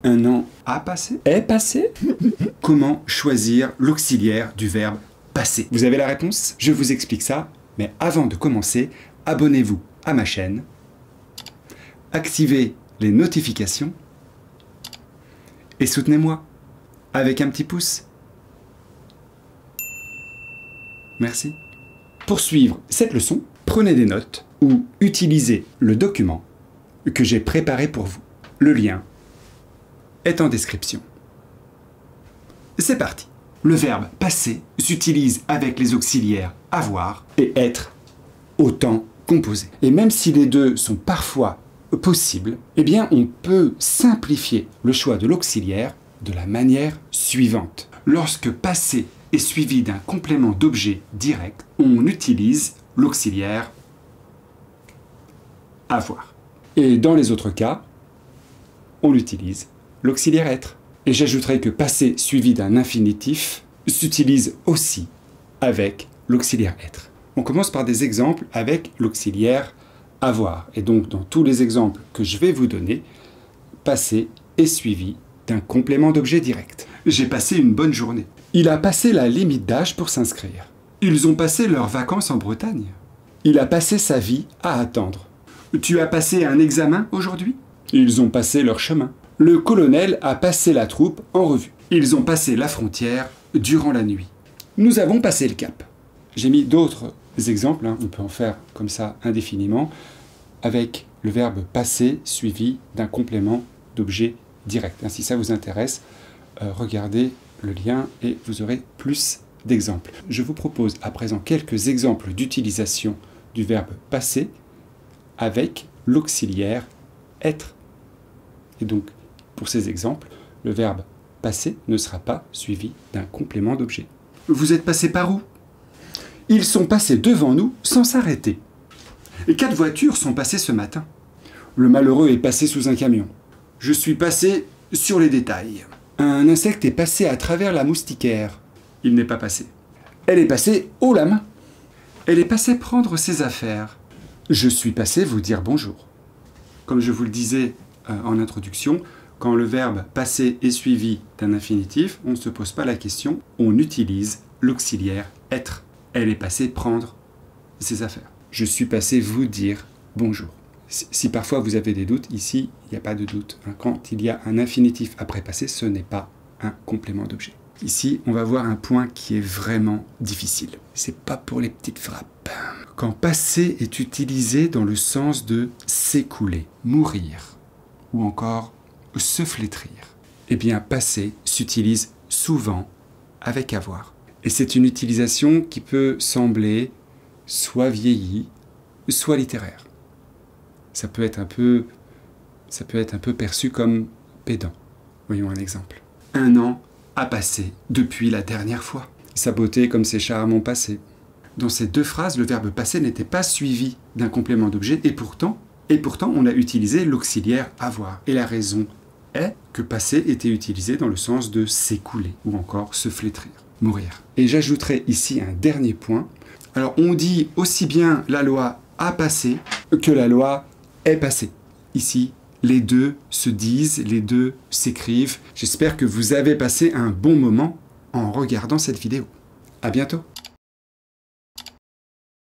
Un an a passé? Est passé? Comment choisir l'auxiliaire du verbe passer? Vous avez la réponse? Je vous explique ça, mais avant de commencer, abonnez-vous à ma chaîne, activez les notifications et soutenez-moi avec un petit pouce. Merci. Pour suivre cette leçon, prenez des notes ou utilisez le document que j'ai préparé pour vous. Le lien est en description. C'est parti. Le verbe passer s'utilise avec les auxiliaires avoir et être au temps composé. Et même si les deux sont parfois possibles, eh bien on peut simplifier le choix de l'auxiliaire de la manière suivante. Lorsque passer est suivi d'un complément d'objet direct, on utilise l'auxiliaire avoir. Et dans les autres cas, on utilise l'auxiliaire être. Et j'ajouterai que passer suivi d'un infinitif s'utilise aussi avec l'auxiliaire être. On commence par des exemples avec l'auxiliaire avoir. Et donc dans tous les exemples que je vais vous donner, passer est suivi d'un complément d'objet direct. J'ai passé une bonne journée. Il a passé la limite d'âge pour s'inscrire. Ils ont passé leurs vacances en Bretagne. Il a passé sa vie à attendre. Tu as passé un examen aujourd'hui? Ils ont passé leur chemin. Le colonel a passé la troupe en revue. Ils ont passé la frontière durant la nuit. Nous avons passé le cap. J'ai mis d'autres exemples, on peut en faire comme ça indéfiniment, avec le verbe passer suivi d'un complément d'objet direct. Si ça vous intéresse, regardez le lien et vous aurez plus d'exemples. Je vous propose à présent quelques exemples d'utilisation du verbe passer avec l'auxiliaire être. Et donc, pour ces exemples, le verbe passer ne sera pas suivi d'un complément d'objet. Vous êtes passé par où? Ils sont passés devant nous sans s'arrêter. Et 4 voitures sont passées ce matin. Le malheureux est passé sous un camion. Je suis passé sur les détails. Un insecte est passé à travers la moustiquaire. Il n'est pas passé. Elle est passée haut la main. Elle est passée prendre ses affaires. Je suis passé vous dire bonjour. Comme je vous le disais en introduction, quand le verbe passer est suivi d'un infinitif, on ne se pose pas la question, on utilise l'auxiliaire être. Elle est passée prendre ses affaires. Je suis passé vous dire bonjour. Si parfois vous avez des doutes, ici, il n'y a pas de doute. Quand il y a un infinitif après passer, ce n'est pas un complément d'objet. Ici, on va voir un point qui est vraiment difficile. C'est pas pour les petites frappes. Quand passer est utilisé dans le sens de s'écouler, mourir, ou encore se flétrir, eh bien passer s'utilise souvent avec avoir. Et c'est une utilisation qui peut sembler soit vieillie, soit littéraire. Ça peut être un peu perçu comme pédant. Voyons un exemple. Un an a passé depuis la dernière fois. Sa beauté comme ses charmes ont passé. Dans ces deux phrases, le verbe passer n'était pas suivi d'un complément d'objet et pourtant, on a utilisé l'auxiliaire avoir. Et la raison est que passer était utilisé dans le sens de s'écouler ou encore se flétrir, mourir. Et j'ajouterai ici un dernier point. Alors on dit aussi bien la loi a passé que la loi est passée. Ici, les deux se disent, les deux s'écrivent. J'espère que vous avez passé un bon moment en regardant cette vidéo. À bientôt.